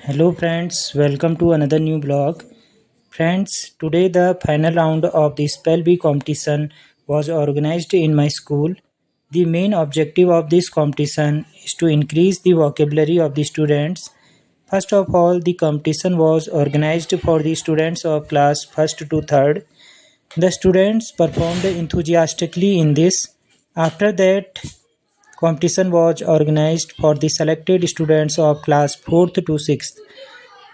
Hello friends, welcome to another new blog. Friends, today the final round of the Spell Bee competition was organized in my school. The main objective of this competition is to increase the vocabulary of the students. First of all, the competition was organized for the students of class 1st to 3rd. The students performed enthusiastically in this. After that, competition was organized for the selected students of class 4th to 6th.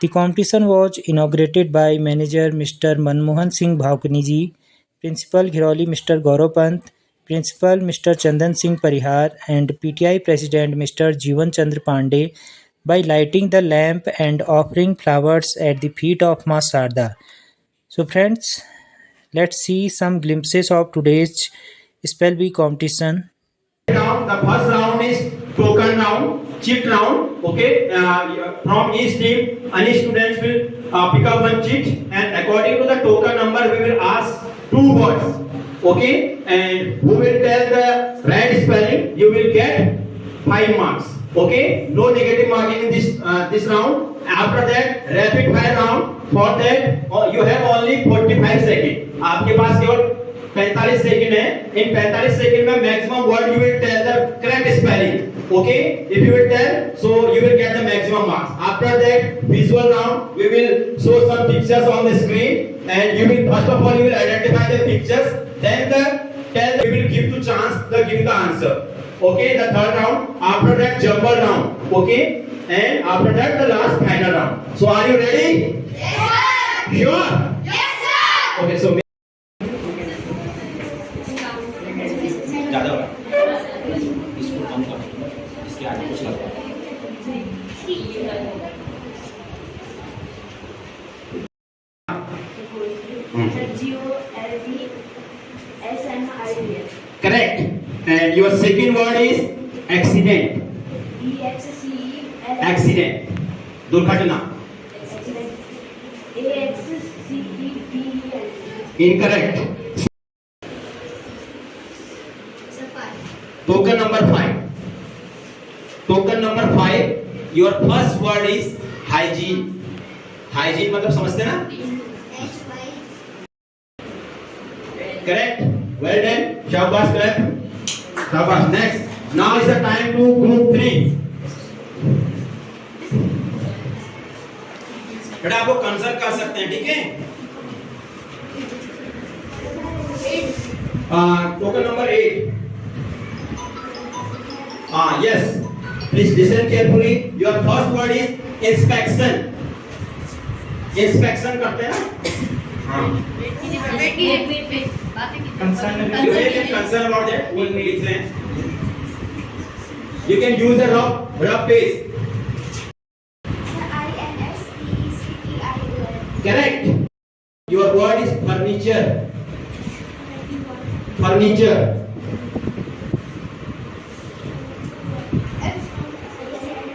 The competition was inaugurated by Manager Mr. Manmohan Singh Bhaukani ji, Principal Ghiroli Mr. Gaurav Pant, Principal Mr. Chandan Singh Parihar, and PTI President Mr. Jeevan Chandra Pandey by lighting the lamp and offering flowers at the feet of Ma Sarda. So, friends, let's see some glimpses of today's Spell Bee competition. The first round is token round, cheat round. Okay, from each team, any students will pick up one cheat, and according to the token number, we will ask two words. Okay, and who will tell the right spelling, you will get 5 marks. Okay, no negative marking in this round. After that, rapid fire round. For that, you have only 45 seconds. आपके पास केवल 45 second है. इन 45 second में maximum word you will tell the correct spelling. Okay, if you will tell, so you will get the maximum marks. After that, visual round, we will show some pictures on the screen, and you will first of all you will identify the pictures, then we will give the chance to give the answer. Okay, the third round. After that, jumble round. Okay, and after that, the last final round. So are you ready? Yes, sir. Sure? Yes, sir. Okay, so ज़्यादा होगा इसको कम कर इसके आगे कुछ लगा correct. And your second word is accident. Accident. दुर्घटना. Incorrect. Token number 5. Token number 5. Your first word is hygiene. Hygiene मतलब समझते ना? Correct. Well done. शाबाश, correct. शाबाश. Next. Now is the time to group 3. बेटा आपको कंसल्ट कर सकते हैं, ठीक है? Token number 8. Yes. Please listen carefully. Your first word is inspection. Inspection करते हैं ना? Concern about that. We will listen. You can use a rough paste. Correct. Your word is furniture. Furniture.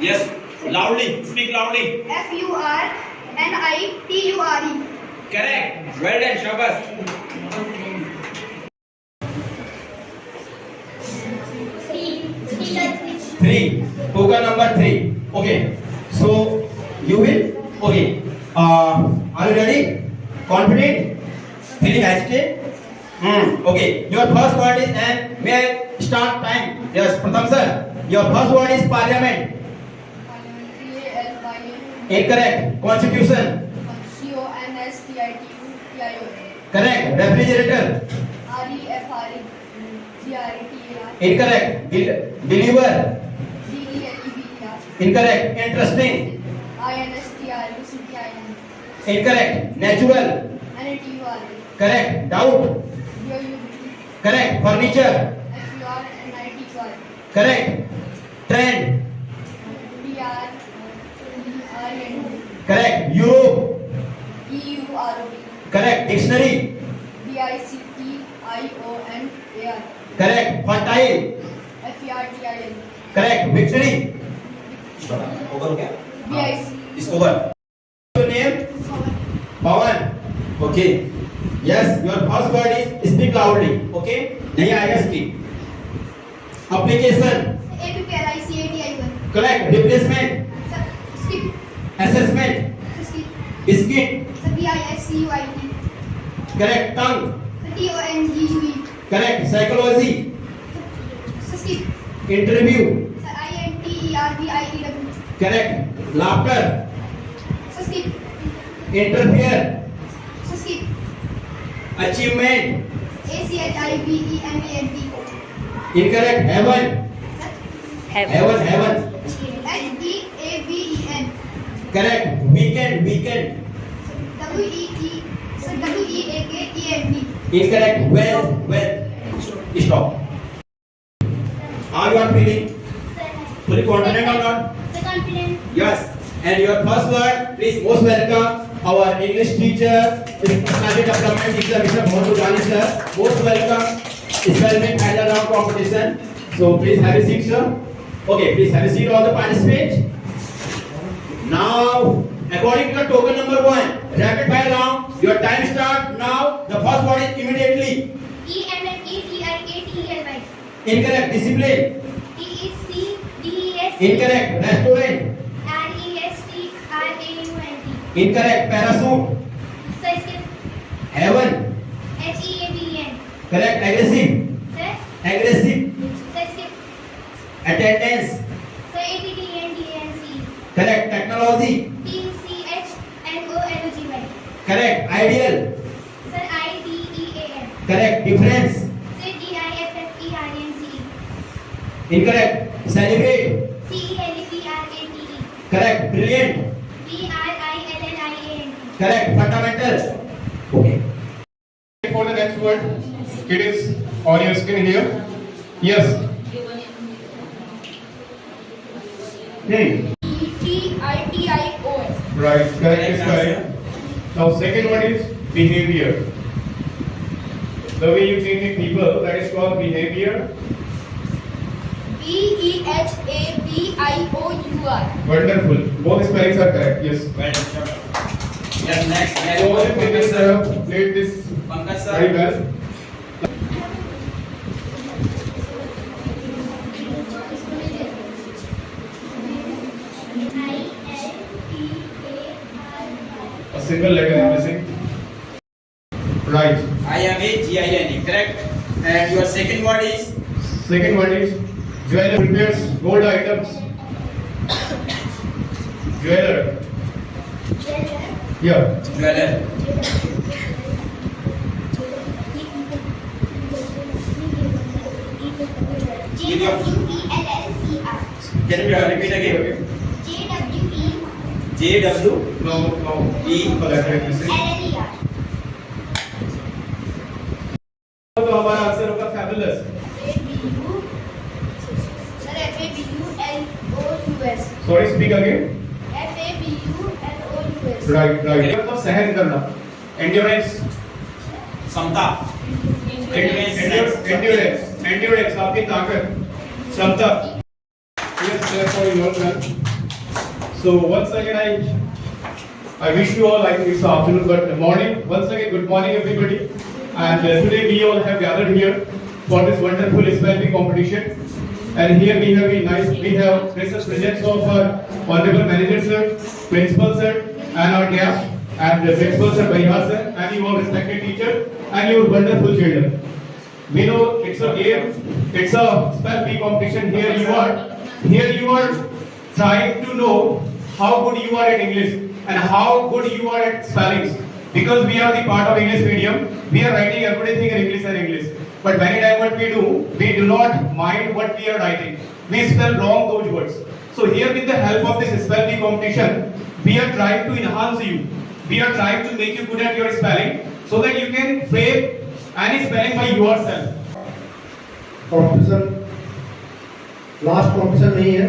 Yes, loudly. Speak loudly. FURNITURE. Correct. Well done, Shabash. 3. Token number 3. Okay. So you will. Okay. Are you ready? Confident? Feeling hesitate? Okay. Your first word is, and may I start time? Yes, Pratham sir. Your first word is parliament. Incorrect. Constitution. Correct. Refrigerator. Incorrect. Deliver. Incorrect. Interesting. Incorrect. Natural. Correct. Doubt. Correct. Furniture. Correct. Trend. Correct. Europe. Correct. Dictionary. DICTIONAR. Correct. Fertile. FERTILE. Correct. Victory. Over हो गया BIC. It's over. Your name? Pawan. Okay. Yes. Your first word is speak loudly. Okay. नहीं आएगा speak. Application. APPLICATION. Correct. Replacement. Skip. assessment Correct. Tongue. Tongue. Correct. Psychology. Skip. Interview. Interview. Correct. Laughter. Skip. Interfere. Skip. Achievement. Achivement. Incorrect. Heaven. Heaven. Heaven. Correct. Weekend. Weekend. Incorrect. Wealth. Stop. How you are feeling? Fully confident or not? Confident. Yes. And your first word, please most welcome our English teacher, personality development teacher, Mr. Mohan Dani sir. Most welcome. Spelling final round competition. So please have a seat, sir. Okay, please have a seat, all the participants. Now, according to the token number 1, rapid fire round. Your time start now. The first word is immediately. EMMATIATELY. Incorrect. Discipline. DECDES. Incorrect. Restaurant. RESTRAUNT. Incorrect. Parachute. Skip. Heaven. HEAVEN. Correct. Aggressive. Sir. Aggressive. Skip. Attendance. Sir. ATTNDNC. Correct. Technology. TCHNOLOGY. Correct. Ideal. Sir. IDEAN. Correct. Difference. Sir. DIFFERENCE. Incorrect. Celebrate. CELEBRATE. Correct. Brilliant. BRILLIANT. Correct. Fundamental. Okay. For the next word, it is on your screen here. Yes. TITIOS. Right. Correct is correct. Now, second one is behavior. The way you treat the people, that is called behavior. BEHAVIOUR. Wonderful. Both spellings are correct. Yes. Well, yes, next. So all the previous have played this Pankaj very sir. well. A single letter is missing. Right. IMAGINE. Correct. And your second word is Second one is jeweler prepares gold items. Jeweler. Yeah. jeweler. Can you repeat again? JW. No. E. A letter is missing. तो हमारा answer होगा fabulous. Sorry, speak again. Right. मतलब सहन करना. Endurance. समता. Endurance. आपकी ताकत. क्षमता. Yes, therefore you are done. So once again I wish you all, I think it's afternoon, but morning. Once again, good morning everybody. And today we all have gathered here for this wonderful spelling competition. And here we have special presence of our honorable manager sir, principal sir, and our guest, and the principal sir Bihar sir, and you all respected teacher, and your wonderful children. We know it's a game, it's a spell bee competition. Here you are trying to know how good you are at English and how good you are at spellings. Because we are the part of English medium, we are writing everything in English. But many times what we do not mind what we are writing. We spell wrong those words. So here with the help of this spell bee competition, we are trying to enhance you. We are trying to make you good at your spelling so that you can frame any spelling by yourself. Competition last competition नहीं है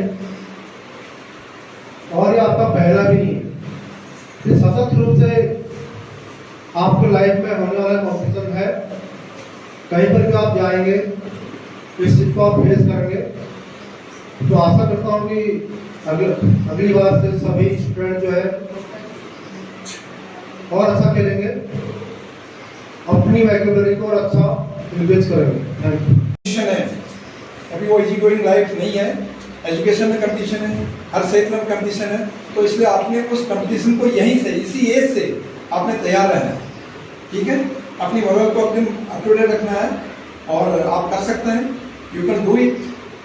और ये आपका पहला भी नहीं है। ये सशक्त रूप से आपको लाइफ में होने वाला कंपटीशन है। कहीं पर भी आप जाएंगे इस चीज को आप फेस करेंगे। तो आशा करता हूँ कि अगली बार से सभी स्टूडेंट जो है और अच्छा खेलेंगे, अपनी वोकैबुलरी को और अच्छा इंक्रीज करेंगे। Thank you. है अभी वो इजी गोइंग लाइफ नहीं है, एजुकेशन में कंपटीशन है, हर क्षेत्र में कंपटीशन है, तो इसलिए आपने उस कंपटीशन को यहीं से इसी एज से आपने तैयार रहना है, ठीक है। अपनी मोरल को अपने अप टू डेट रखना है और आप कर सकते हैं, यू कैन डू इट।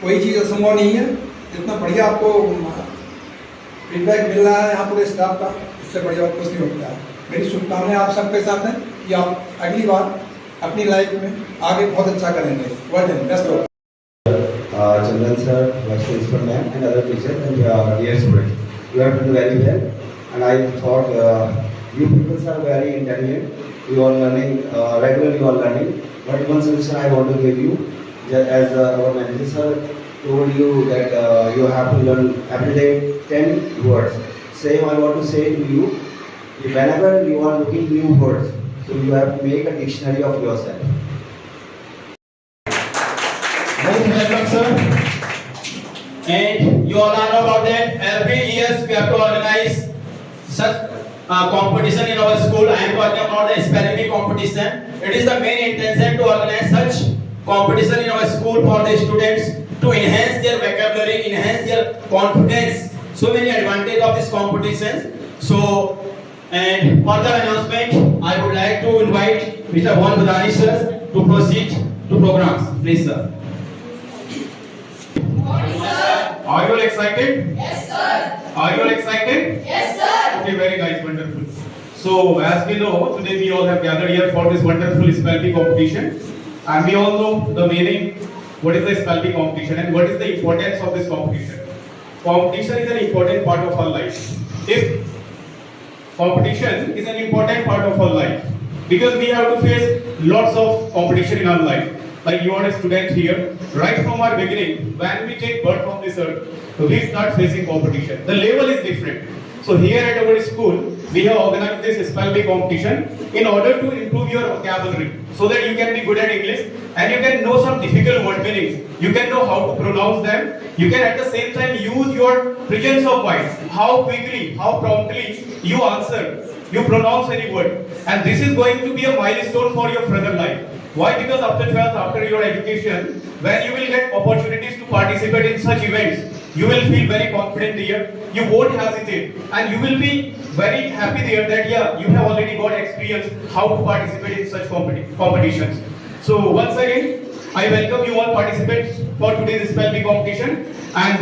कोई चीज़ असंभव नहीं है। इतना बढ़िया आपको फीडबैक मिल रहा है यहाँ पूरे स्टाफ का, इससे बढ़िया और कुछ नहीं होता है। मेरी शुभकामनाएं आप सबके साथ हैं कि आप अगली बार अपनी लाइफ में आगे बहुत अच्छा करेंगे। Well done, best of. Chandan sir, vice principal ma'am, and other teachers and dear students, you have done very well. And I thought you people are very intelligent. You are learning regularly. You are learning. But one suggestion I want to give you, that as our manager sir told you that you have to learn every day 10 words. Same I want to say to you, whenever you are looking new words, so you have to make a dictionary of yourself. Most welcome, sir. And you all know about that. Every year we have to organize such competition in our school. I am talking about the spelling bee competition. It is the main intention to organize such competition in our school for the students to enhance their vocabulary, enhance their confidence. So many advantages of this competition. So, and further announcement, I would like to invite Mr. Bhavan Badani sir to proceed to programs. Please, sir. Are you all excited? Yes, sir. Are you all excited? Yes, sir. Okay, very nice, wonderful. So, as we know, today we all have gathered here for this wonderful spell bee competition, and we all know the meaning. What is the spell bee competition, and what is the importance of this competition? Competition is an important part of our life. If competition is an important part of our life, because we have to face lots of competition in our life. Like you are a student here, right from our beginning, when we take birth from this earth, we start facing competition. The level is different. So here at our school, we have organized this spell bee competition in order to improve your vocabulary, so that you can be good at English and you can know some difficult word meanings. You can know how to pronounce them. You can at the same time use your presence of voice, how quickly, how promptly you answer, you pronounce any word. And this is going to be a milestone for your further life. Why? Because after 12th, after your education, when you will get opportunities to participate in such events, you will feel very confident there. You won't hesitate, and you will be very happy there that yeah, you have already got experience how to participate in such competitions. So once again, I welcome you all participants for today's spell bee competition, and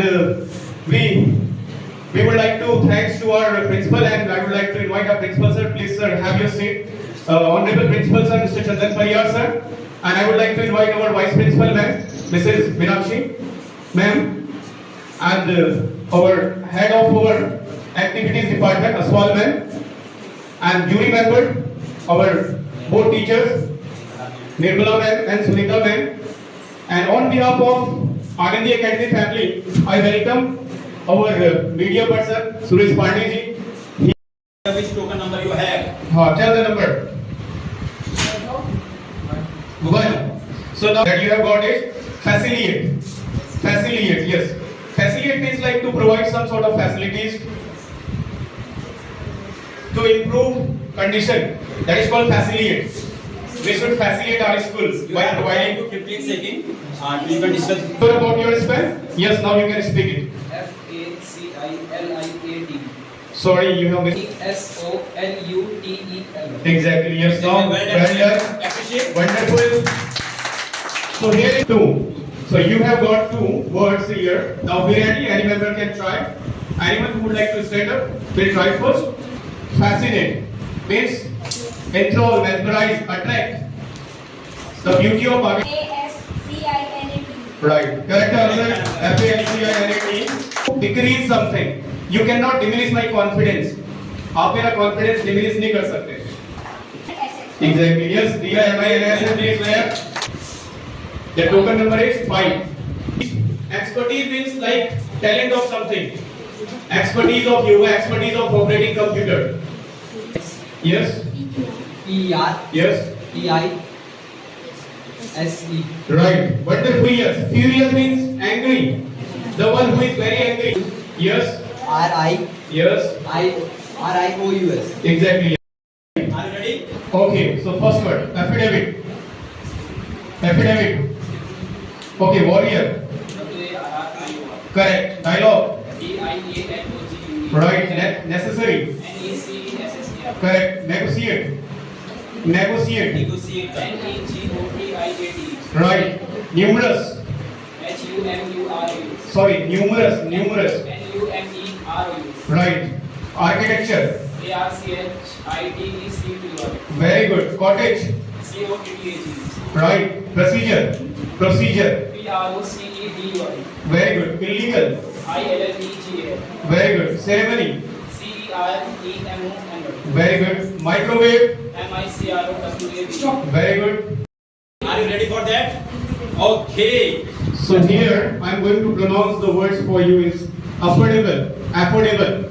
we would like to thanks to our principal, and I would like to invite our principal sir. Please sir, have your seat. Honorable Principal Sir, Mr. Chandan Pariyar Sir, and I would like to invite our Vice Principal Ma'am, Mrs. Meenakshi Ma'am, and our Head of our Activities Department, Aswal Ma'am, and jury member, our board teachers, Nirmala Ma'am and Sunita Ma'am, and on behalf of Anandi Academy family, I welcome our media person, Suresh Pandey ji. Which token number you have? Tell the number. One. So now that you have got it, facilitate. Facilitate, yes. Facilitate means like to provide some sort of facilities to improve condition. That is called facilitate. We should facilitate our schools by providing. 15 seconds. We can discuss. Sure about your spell? Yes, now you can speak it. FACILIAT. Sorry, you have missed. SOLUTEL. Exactly, yes, now. Well done. Appreciate. Wonderful. So here is two. So you have got two words here. Now we ready? Any member can try. Anyone who would like to stand up, will try first. Fascinate means enthrall, mesmerize, attract. The beauty of ASCILAT. right. Correct answer. FALCINAT. Decrease something. You cannot diminish my confidence. आप मेरा confidence diminish नहीं कर सकते. Exactly. Yes. DIMINS. The token number is 5. Expertise means like talent of something. Expertise of yoga, expertise of operating computer. Yes. ER. Yes. EISE. Right. But the furious. Furious means angry. The one who is very angry. Yes. Yes. RIOUS. Exactly. Are you ready? Okay. So first word, affidavit. Affidavit. Okay. Warrior. Correct. Dialogue. DIALOGU. Right. Necessary. NECSSER. Correct. Negotiate. Negotiate. Negotiate. Negotiate. Right. Numerous. Humurous. Sorry, numerous. Numerous. Numerous. Right. Architecture. Architecture. Very good. Cottage. Cottage. Right. Procedure. Procedure. Procedure. Very good. Illegal. Illegal. Very good. Ceremony. Ceremony. Very good. Microwave. Microwave. Very good. Are you ready for that? Okay. So here I am going to pronounce the words for you is affordable. Affordable. AFFORDABLE.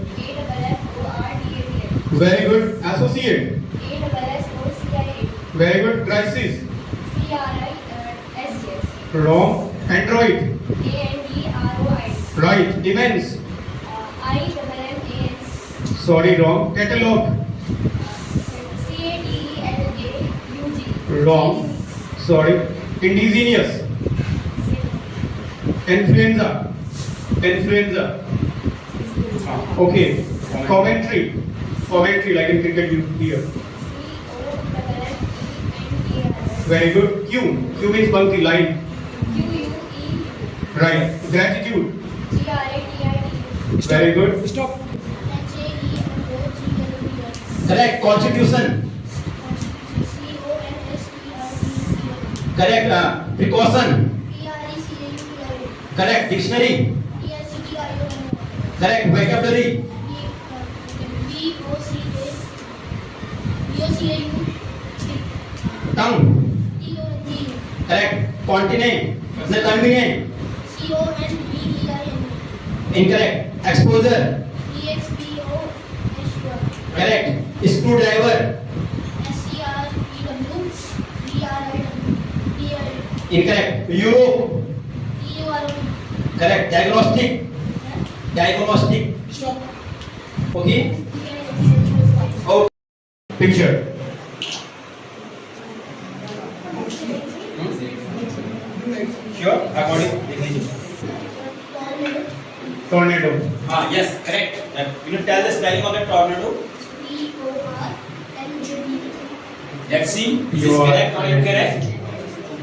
Very good. Associate. ASSOCIATE. Very good. Crisis. CRISIS. Wrong. Android. ANDROID. Right. Events. IMMANS. Sorry, wrong. Catalog. CATELAUG. Wrong. Sorry. Indigenous. Influenza. Influenza. Okay. Commentary. Commentary like in cricket you hear. Very good. Q. Q means monkey line. QUE. Right. Gratitude. GRATITE. Very good. Stop. Correct. Constitution. Correct. Precaution. Correct. Dictionary. Correct. Vocabulary. Tongue. Correct. Continent. The convenient. Incorrect. Exposure. Correct. Screwdriver. Incorrect. Europe. Correct. Diagnostic. Diagnostic. Okay. Oh. Picture. Sure. According. लिख लीजिए. Tornado. Yes, correct. You tell the spelling of the tornado. Let's see. Is this correct or incorrect?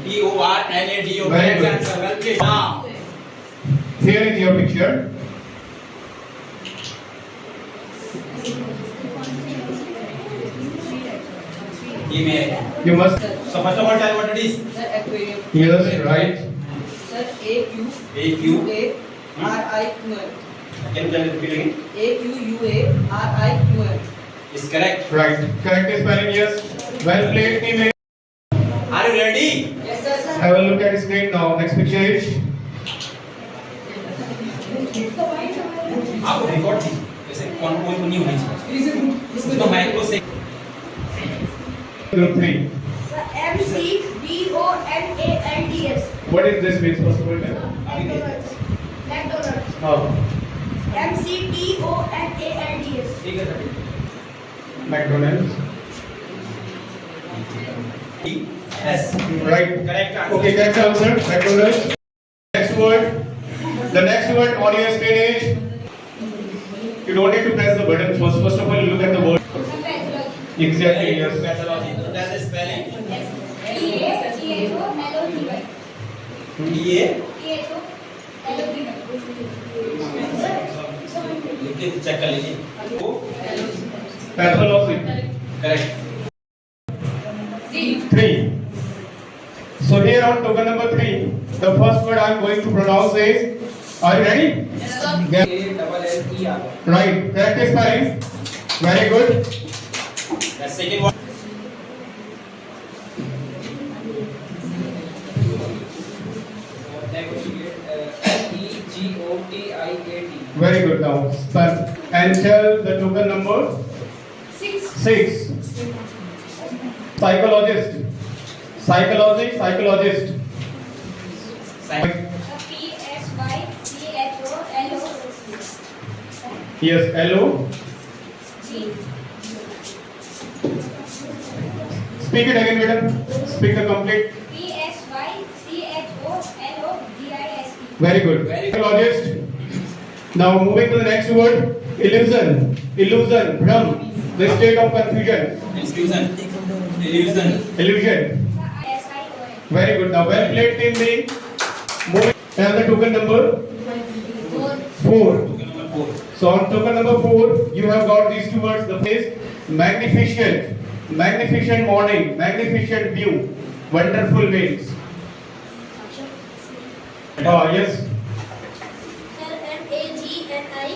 TORNADO. Very good. Answer. Well played. Now. Here is your picture. Email. You must. So first of all, tell what it is. Sir, aquarium. Yes, right. Sir, AQ. AQ. UARIQUM. Can you tell it repeat again? AQUARIQUM. Is correct. Right. Correct spelling, yes. Well played, team. Are you ready? Yes, sir. Have a look at screen now. Next picture is. आपको record थी जैसे कौन कोई नहीं होनी चाहिए उसको micro से Group 3. MCDONALDS. What is this means? First of all, tell. McDonald's. McDonald's. How? MCDONALDS. ठीक है sir McDonald's. yes Right. correct answer Okay, correct answer. McDonald's. Next word. The next word on your screen is. You don't need to press the button first. First of all, look at the word. Exactly. Yes. pathology tell the spelling THOLOGY. लिख के check कर लीजिए Pathology. correct 3. So here on token number 3, the first word I am going to pronounce is. Are you ready? Yeah. ALLER. Right. Practice spelling. Very good. the second one NEGOTIAT. Very good. Now spell and tell the token number 6. Psychologist. Psychologist. Psychologist. Yes. Hello. Speak it again, madam. Speak the complete. Very good. Psychologist. Now moving to the next word. Illusion. Illusion. Bhram. The state of confusion. confusion Illusion. Illusion. SION. Very good. Now, well played, team B. Moving. And the token number 4. Token number 4. So on token number 4, you have got these two words. The phrase magnificent, magnificent morning, magnificent view, wonderful means. Yes. Sir, MAGNI.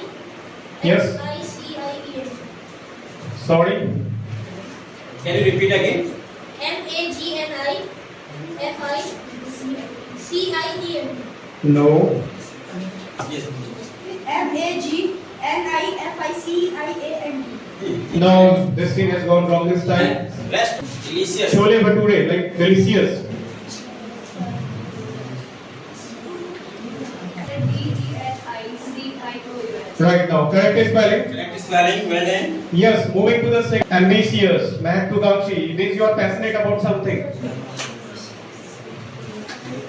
Yes. FICIEN. Sorry. Can you repeat again? MAGNI. FICIEN. No. Yes. MAGNIFICIAN. No. This thing has gone wrong this time. Rest. Delicious. Chole bhature, like delicious. Right now, correct spelling. Correct spelling. Well done. Yes, moving to the second. Ambitious, mahत्वाकांक्षी means you are passionate about something.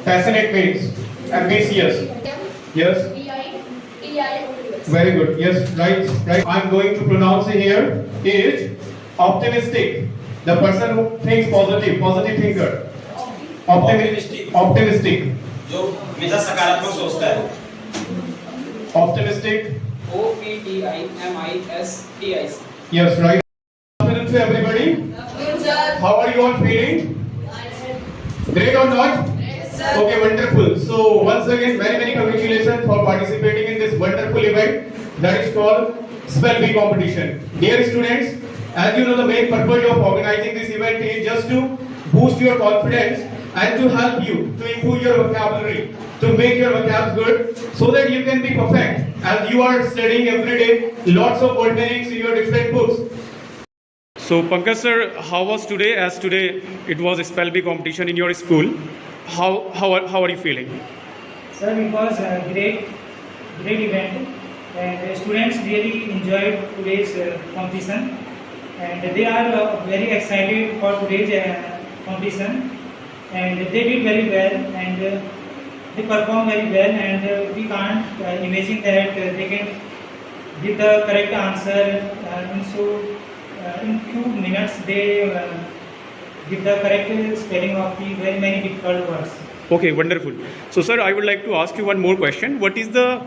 Passionate means ambitious. Yes. Very good. Yes, right. I'm going to pronounce it here is optimistic. The person who thinks positive, positive thinker. Optimistic. Optimistic. जो हमेशा सकारात्मक सोचता है. Optimistic. OPTIMISTIC. Yes, right. Good afternoon to everybody. How are you all feeling? Great or not? Okay, wonderful. So once again, very congratulations for participating in this wonderful event that is called Spell Bee competition. Dear students, as you know, the main purpose of organizing this event is just to boost your confidence and to help you to improve your vocabulary, to make your vocabs good, so that you can be perfect. As you are studying every day, lots of word meanings in your different books. So Pankaj sir, how was today? As today it was a spell bee competition in your school. How are you feeling? Sir, it was a great event, and the students really enjoyed today's competition, and they are very excited for today's competition, and they did very well, and they performed very well, and we can't imagine that they can give the correct answer in few minutes. They give the correct spelling of the very many difficult words. Okay, wonderful. So sir, I would like to ask you one more question. What is the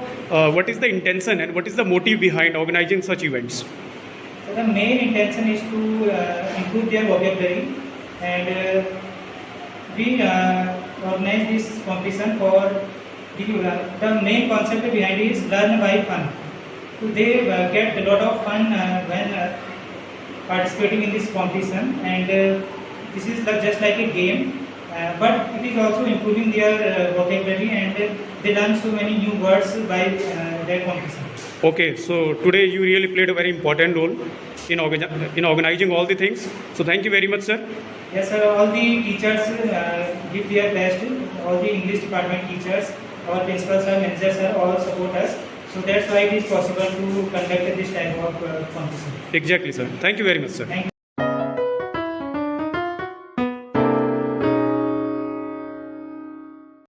intention and what is the motive behind organizing such events? So the main intention is to improve their vocabulary, and we organize this competition for the main concept behind it is learn by fun. So they get a lot of fun when participating in this competition, and this is just like a game, but it is also improving their vocabulary, and they learn so many new words by their competition. Okay, so today you really played a very important role in organizing all the things. So thank you very much, sir. Yes, sir. All the teachers give their best. All the English department teachers, our principals, our managers, all support us. So that's why it is possible to conduct this type of competition. Exactly, sir. Thank you very much, sir. Thank you.